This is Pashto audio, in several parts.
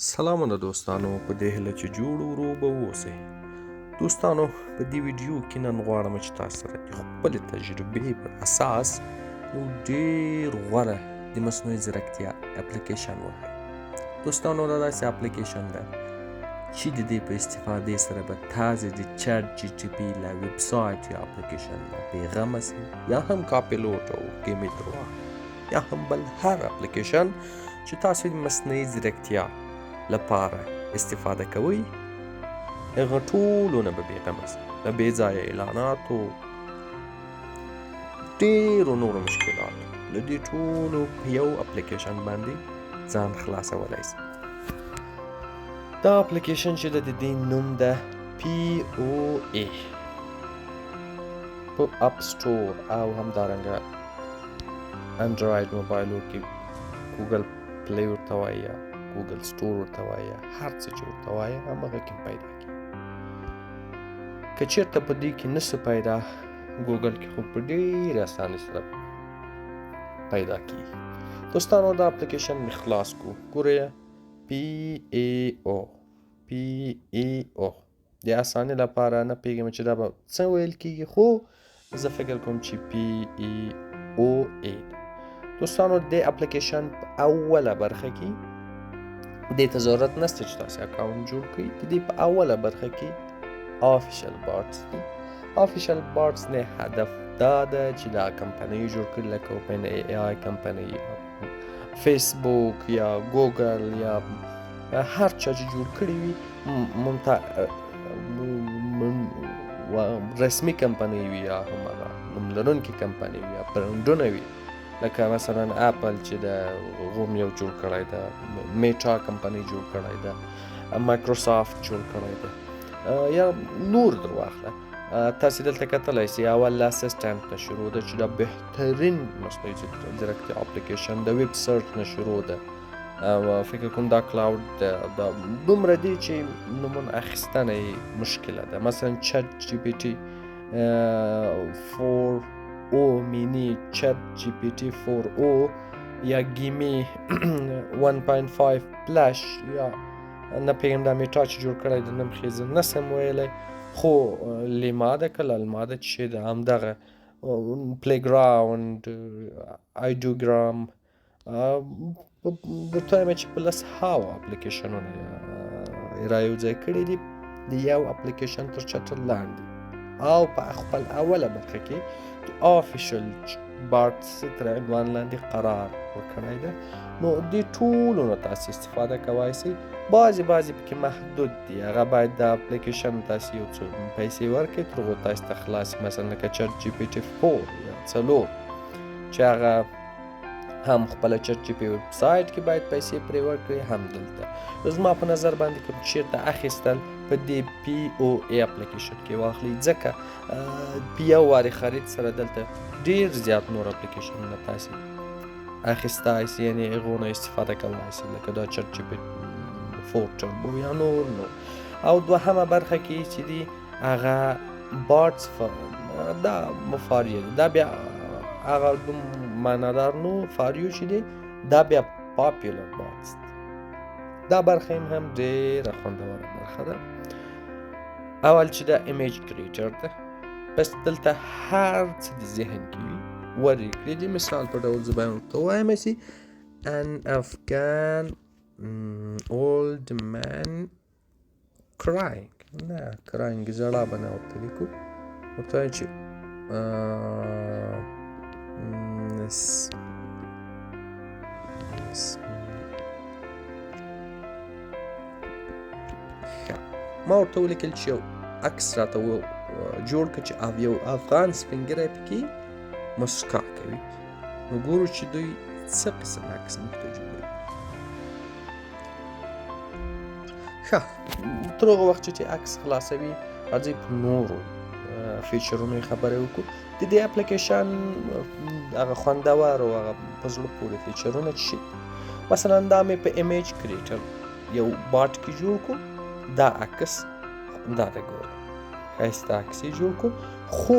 سلامونه دوستانو، په دې هیله چې جوړ ورو به واوسئ. دوستانو، په دې ویډیو کې نن غواړم چې تاسو سره د خپلې تجربې پر اساس یو ډېر غوره د مصنوعي ځیرکتیا اپلیکیشن وښیم. دوستانو، دا داسې اپلیکیشن ده چې د دې په استفادې سره به تاسې د چټ جی ټي پي له ویب سایټ یا اپلیکیشن نه بېغمه سئ، یا هم کاپیلوټ او کیمیټر واخلئ، یا هم بل هر اپلیکیشن چې تاسو د مصنوعي ځیرکتیا لپاره استفاده کوئ، هغه ټولو نه به بېغمه سئ، له بې ځایه اعلاناتو، ډېرو نورو مشکلاتو، له دې ټولو په یو اپلیکیشن باندې ځان خلاصولی سئ. دا اپلیکیشن چې د دې نوم ده POA په اپ سټور او همدارنګه انډرایډ موبایلو کې ګوګل پلی ورته وایي یا ګوګل سټور ورته وایي، هر څه چې ورته وایي همغه کې پیدا کړي. که چېرته په دې کې نه څه پیدا، ګوګل کې خو په ډېرې اسانۍ سره پیدا کېږي. دوستانو، دا اپلیکیشن مې خلاص کړو. ګورئ، PAO د اسانۍ لپاره نه پوهېږم چې دا به څه ویل کېږي، خو زه فکر کوم چې PAOA. دوستانو، د اپلیکیشن په اوله برخه کې دې ته ضرورت نشته چې تاسې اکاونټ جوړ کړئ. د دې په اوله برخه کې آفیشل بارډز دي. آفیشل بارډز نه هدف دا ده چې دا کمپنۍ جوړ کړي، لکه اوپن AI کمپنۍ یا فیسبوک یا ګوګل یا هر چا چې جوړ کړي وي، رسمي کمپنۍ وي یا هماغه نوم لرونکې کمپنۍ وي یا برانډونه وي، لکه مثلا اپل چې د غوم یو جوړ کړی ده، میټا کمپنۍ جوړ کړی ده، مایکروسافت جوړ کړی ده، یا نور در واخله. تاسې دلته کتلی سئ اول له اسسټنټ نه شروع ده چې دا بهترین مصنوعي ځیرکتیا اپلیکیشن د ویب سرچ نه شروع ده. فکر کوم دا کلاود ده، دا دومره دي چې نومونه اخیستنه یې مشکله ده. مثلا چټ جی پی ټي 4O مینی، چټ جی پی ټي 4O یا گیمی 1.5 پلش، یا نه پوهېږم دا میټا چې جوړ کړی ده نوم خې زه نسم ویلی، خو لیما ده که للما ده چې ده همدغه پلی ګراوند، آیډوګرام، درته وایم چې په 10,000 اپلیکیشنونه را یوځای کړي دي د یو اپلیکیشن تر چتر لاندې، او په خپل اوله برخه کې د آفیشل بارډز تر عنوان لاندې قرار ورکړی ده. نو دې ټولو نه تاسې استفاده کولی سئ. بعضې پکې محدود دي، هغه باید د اپلیکیشن تاسې یو څو پیسې ورکړئ تر هغو تاسې ته خلاص. مثلا لکه چټ جی پی ټي 4 یا 4 چې هغه هم خپله چټ جی پي ویب سایټ کې باید پیسې پرې ورکړئ، هم دلته. زما په نظر باندې که چېرته اخیستل په دې POA اپلیکیشن کې واخلئ، ځکه په یو وارې خرید سره دلته ډېر زیات نور اپلیکیشنونه تاسې اخیستی سئ، یعنې هغو نه استفاده کولی سئ، لکه دا چټ جی پي 4 ټربو یا نور. او دوهمه برخه کې چې دي هغه بارډز، دا مفاریه ده، دا بیا هغه معنادار نو فاریو چې دی، دا بیا پاپیولر بارډز دی. دا برخه هم ډېره خوندوره برخه ده. اول چې دا ایمیج کریټر ده، بس دلته هر څه د ذهن کې وي ورې کړي دي. مثال په ډول زه باید ورته ووایم چې an Afghan old man crying، نه crying ژړا به نه ورته لیکو، ورته وایم چې ما ورته ولیکل چې یو عکس راته جوړ کړه چې یو افغان سپین ږیری پکې مسکا کوي. نو ګورو چې دوی څه قسم عکس موږ ته جوړوي. ښه، تر هغه وخت چې عکس خلاصوي، راځئ په نورو فیچرونو یې خبرې وکړو. د دې اپلیکیشن هغه خوندور او هغه په زړه پورې فیچرونه چې مثلا دا مې په ایمیج کریټر یو بارډ کې جوړ کړو. دا عکس دا ده، ګورئ ښایسته عکس یې جوړ کړو، خو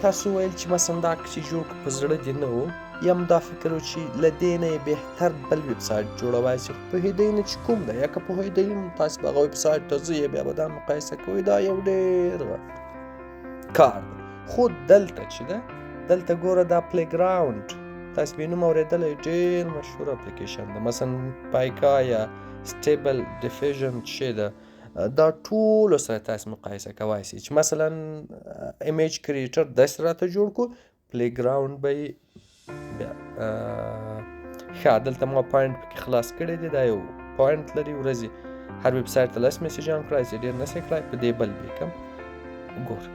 تاسو ویل چې مثلا دا عکس یې جوړ کړو په زړه دې نه و، یا هم دا فکر و چې له دې نه یې بهتر بل ویبسایټ جوړوای شي. پوهېدی نه چې کوم ده، یا که پوهېدی هم تاسو به هغه ویبسایټ ته ځئ بیا به دا مقایسه کوئ. دا یو ډېر کار ده. خو دلته چې ده، دلته ګوره دا پلی ګراوند تاسو به یې نوم اورېدلی، ډېر مشهور اپلیکیشن ده. مثلا پایکا یا سټیبل ډیفیژن چې ده، دا ټولو سره تاسو مقایسه کوای شئ. چې مثلا ایمیج کریټر داسې راته جوړ کړو، پلی ګراوند به یې بیا ښه دلته ما پوینټ پکې خلاص کړی دی. دا یو پوینټ لري، ورځې هر ویبسایټ ته 10 میسیجان کړای شي، ډېر نسئ کړای. په دې بل به کم ګوره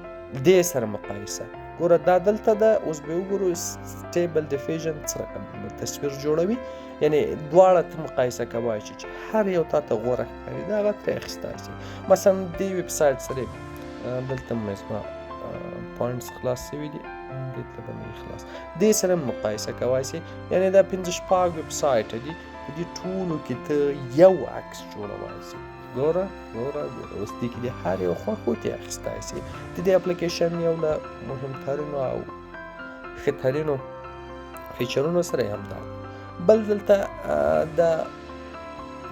دې سره مقایسه ګوره دا دلته ده. اوس به وګورو سټیبل ډیفیژن څه رقم تصویر جوړوي، یعنی دواړه ته مقایسه کوای شي چې هر یو تا ته غوره ښکاري، د هغه ترې اخیستی شي. مثلا دې ویبسایټ سره دلته مې زما پوینټس خلاص شوي دي، دلته به مې خلاص، دې سره مقایسه کوای شي. یعنی دا 5 ویبسایټ دي، په دې ټولو کې ته یو عکس جوړوای شي. ګوره اوس دې کې د هر یو خوښ و ته اخیستی شي. د دې اپلیکیشن یو له مهمترینو او ښهترینو فیچرونو سره یې همدا ده. بل دلته د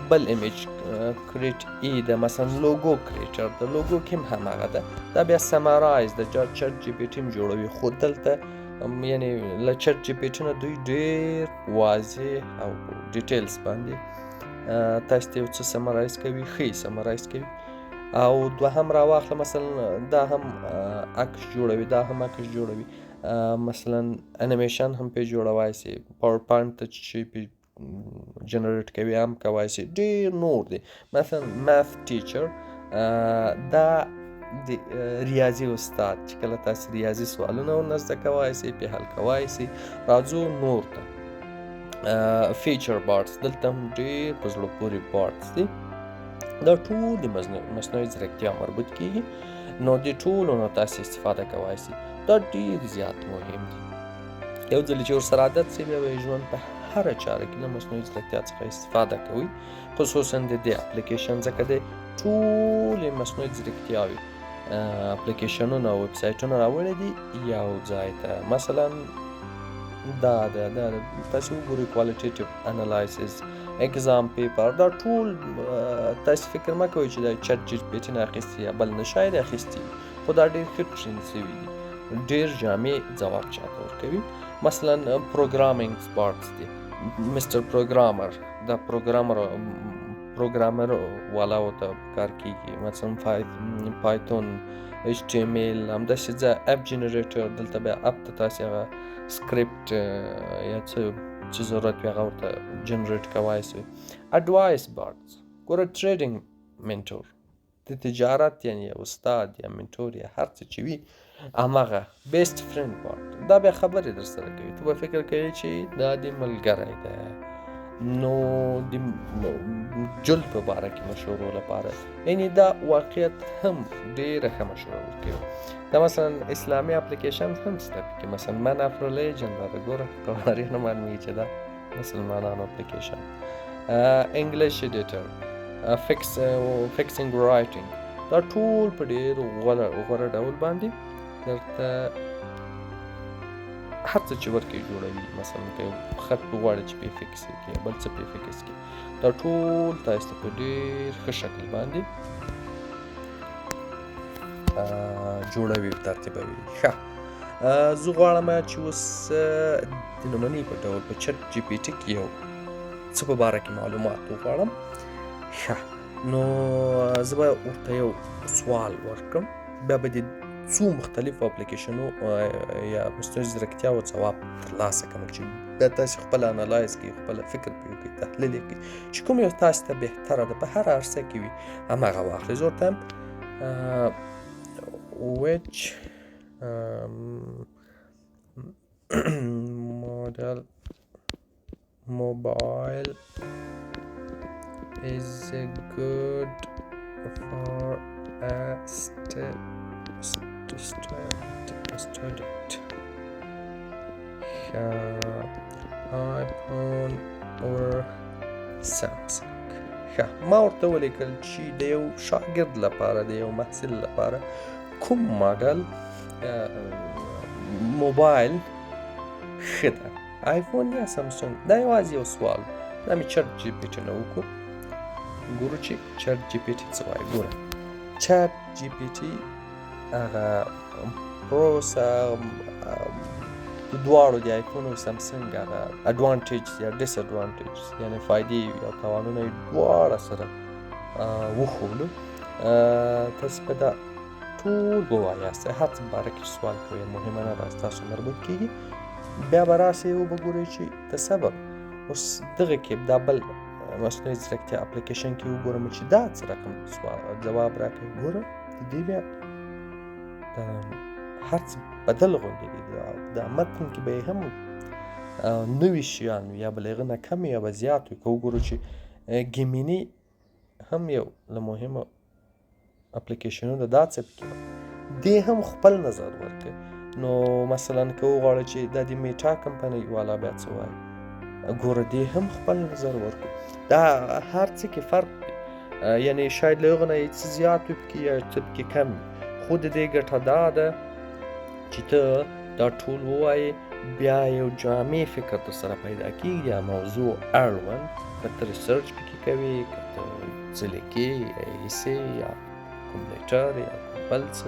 بل ایمیج کریټ ای ده، مثلا لوګو کریټر د لوګو کې هم هماغه ده. دا بیا سمرایز ده، چټ جی پی ټي هم جوړوي. خو دلته یعنی له چټ جی پی ټي نه دوی ډېر واضح او ډیټیلز باندې تاسو ته یو څه سمرایز کوي، ښه سمرایز کوي. او دوهم راواخله، مثلا دا هم عکس جوړوي، دا هم عکس جوړوي. مثلا انیمیشن هم پې جوړوای شي، پاور پوینټ ته چې پې جنریټ کوي هم کوای شي. ډېر نور دی. مثلا میث ټیچر، دا د ریاضي استاد چې کله تاسو ریاضي سوالونه ورنه زده کوای شئ، پې حل کوای شئ. راځو نور ته. فیچر بارډز دلته هم ډېر په زړه پورې بارډز دي. دا ټول د مصنوعي ځیرکتیا مربوط کېږي، نو د ټولو نه تاسو استفاده کوای شئ. دا ډېر زیات مهم دي. یو ځل چې ورسره عادت شئ، بیا به یې ژوند په هره چاره کې له مصنوعي ځیرکتیا څخه استفاده کوئ، خصوصا د دې اپلیکیشن، ځکه د ټولې مصنوعي ځیرکتیاوې اپلیکیشنونه او ویبسایټونه راوړي دي یو ځای ته. مثلا دا تاسو وګورئ کوالټیټیو انالایسز، اگزام پیپر، دا ټول تاسو فکر مه کوئ چې دا چټ جی پی ټي نه اخیستي یا بل نه شاید اخیستي، خو دا ډېر ښه ټرین شوي دي، ډېر جامع ځواب چاته ورکوي. مثلا پروګرامینګ بارډز دي، مستر پروګرامر، دا پروګرامر والاو ته کار کېږي. مثلا پایتون، ایچ ټي ایم ایل، همداسې ځه اپ جنریټر، دلته بیا اپ ته تاسې هغه سکریپټ یا څه چې ضرورت وي هغه ورته جنریټ کوای شئ. اډوایس بارډز، ګوره ټریډینګ منټور، د تجارت یعنی استاد یا منټور یا هر څه چې وي هماغه. بیسټ فرینډ بارډ، دا بیا خبرې در سره کوي، ته به فکر کوي چې دا د ملګری ده. نو د جل په باره کې مشورو لپاره، یعنی دا واقعیت هم ډېره ښه مشوره ورکوي. دا مثلا اسلامي اپلیکیشن هم شته پکې، مثلا من افرو لیجند ده، ګوره قوارې نه معلومیږي چې دا مسلمانانو اپلیکیشن. انګلیش ایډیټر، فکسینګ رایټینګ، دا ټول په ډېر غوره ډول باندې درته هر څه چې ورکوي جوړوي. مثلا که یو خط غواړي چې پې فکس کړي، بل څه پې فکس کړي، دا ټول تاسو ته په ډېر ښه شکل باندې جوړوي، ترتیبوي. ښه، زه غواړم چې اوس د ننني په ډول په چټ جی پي ټي کې یو څه په باره کې معلومات وغواړم. ښه، نو زه به ورته یو سوال ورکړم، بیا به د څو مختلفو اپلیکیشنو یا مصنوعي ځیرکتیاو ځواب ترلاسه کړم چې بیا تاسې خپله انالایز کړئ، خپله فکر پرې وکړئ، تحلیل یې کړئ چې کوم یو تاسو ته بهتره ده په هره عرصه کې وي، هماغه واخلئ. زه ورته which mobile is good for a student, iPhone or Samsung. ما ورته ولیکل چې د یو شاګرد لپاره، د یو محصل لپاره کوم ماډل موبایل ښه ده. آیفون یا سامسونګ. دا یوازې یو سوال دا مې چټ جی پی ټي نه وکړو، ګورو چې چټ جی پی ټي څه وایي. ګوره چټ جی پی ټي هغه پروس د دواړو د آیفون او سامسونګ هغه اډوانټیج یا ډیس اډوانټیج یعنې فایدې یا تاوانونه یې دواړه سره وښولو. تاسې په دا ټول ووایاست، هر څه په باره کې سوال کوئ مهمه نه ده، ستاسو مربوط کېږي. بیا به راسئ وبګورئ چې د صبر اوس دغه کې دا بل مصنوعي ځیرکتیا اپلیکیشن کې وګورم چې دا څه رقم ځواب راکوي. ګوره د دې بیا هر څه بدل غوندې دي. دا متن کې به یې هم نوي شیان یا به له هغه نه کم یا به زیات وي. که وګورو چې ګیمیني هم یو له مهمو اپلیکیشنونو دا څه پکې دې هم خپل نظر ورکوي. نو مثلا که وغواړو چې دا د میټا کمپنۍ والا بیا څه وایي، ګوره دې هم خپل نظر ورکوي. دا هر څه کې فرق دی، یعنې شاید له هغه نه یې څه زیات وي پکې یا څه پکې کم وي، خو د دې ګټه دا ده چې ته دا ټول ووایې، بیا یو جامع فکر در سره پیدا کېږي یا موضوع اړوند که ته ریسرچ پکې کوې، که ته څه لیکې یا ایسې یا کوم لیټر یا کوم بل څه،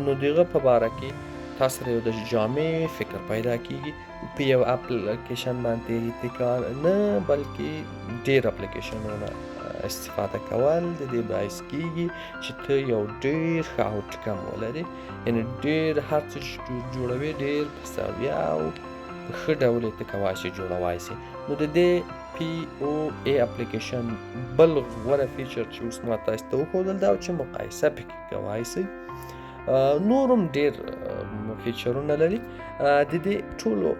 نو د هغه په باره کې تا سره یو د جامع فکر پیدا کېږي. په یو اپلیکیشن باندې اتکا نه بلکې ډېر اپلیکیشنونه استفاده کول د دې باعث کېږي چې ته یو ډېر ښه آوټکم ولرې، یعنې ډېر هر څه چې جوړوې ډېر په سویه او په ښه ډول یې ته کولی شې جوړولی شې. نو د دې پی او ای اپلیکیشن بل غوره فیچر چې اوس ما تاسو ته وښودل دا چې مقایسه پکې کولی شئ. نور هم ډېر فیچرونه لري. د دې ټولو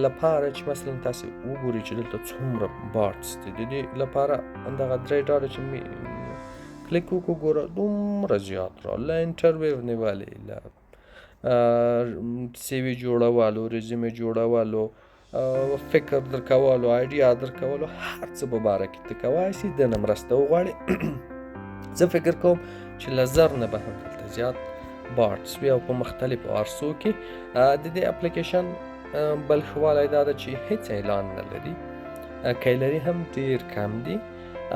لپاره چې مثلا تاسو وګورئ چې دلته څومره بارټس دي، د دې لپاره دغه 3 ډاله چې کلیک وکړو ګوره دومره زیات را له انټرویو نیولې له سی وي جوړولو، رزیومې جوړولو، فکر در کولو، آیډیا در کولو، هر څه په باره کې ته کولی شې دنه مرسته وغواړې. زه فکر کوم چې له 1000 نه به هم دلته زیات بارټس وي او په مختلفو عرصو کې. د دې اپلیکیشن بل ښه والی دا ده چې هیڅ اعلان نه لري، که یې لري هم ډېر کم دي،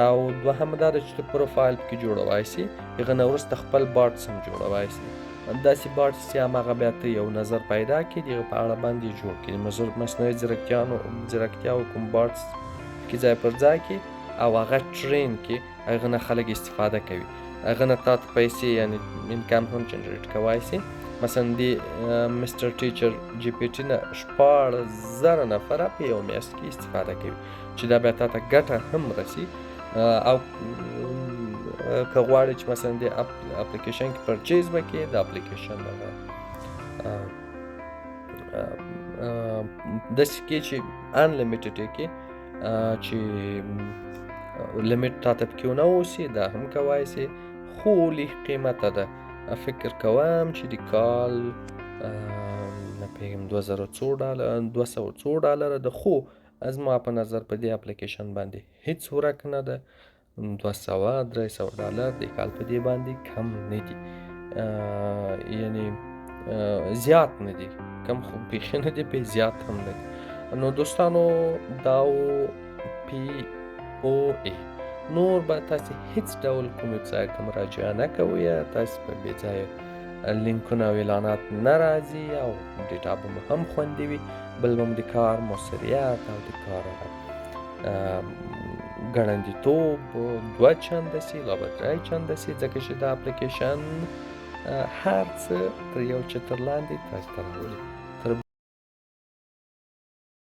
او دوهمه دا ده چې ته پروفایل پکې جوړولی شې، هغه نه وروسته خپل بارټس هم جوړولی شې. داسې بارټس چې هماغه بیا ته یو نظر پیدا کړي د هغه په اړه باندې جوړ کړي، مصنوعي ځیرکتیا او کوم بارټس پکې ځای پر ځای کړي او هغه ټرین کړي، هغه نه خلک استفاده کوي، هغه نه تا ته پیسې یعنې انکم هم جنریټ کولی شي. مثلا د مستر ټیچر جی پی ټي نه 14,000 نفره په یو میاشت کې استفاده کوي، چې دا بیا تا ته ګټه هم رسي. او که غواړې چې مثلا د اپلیکیشن کې پرچیز وکړې، د اپلیکیشن داسې کې چې انلیمیټډ یې کې چې لیمیټ تا ته پکې ونه اوسي، دا هم کولی شې، خو لږ قیمته ده. فکر کوم چې د کال نه پوهېږم 200 ډالره ده، خو زما په نظر په دې اپلیکیشن باندې هیڅ ورک نه ده. 200-300 ډالر د کال په دې باندې کم نه دي، یعنې زیات نه دي، کم خو بیخي نه دي، پې زیات هم نه دي. نو دوستانو دا پی او ای نور به تاسې هیڅ ډول کوم ویبسایټ ته مراجعه نه کوئ، تاسې په بې ځایه لینکونه او اعلانات نه راځي او ډیټا به مو هم خوندي وي، بل به مو د کار موثریت او د کار ګړندیتوب 2 چنده سي لا به 3 چنده سي، ځکه چې دا اپلیکیشن هر څه تر یو چتر لاندې تاسو ته راولي.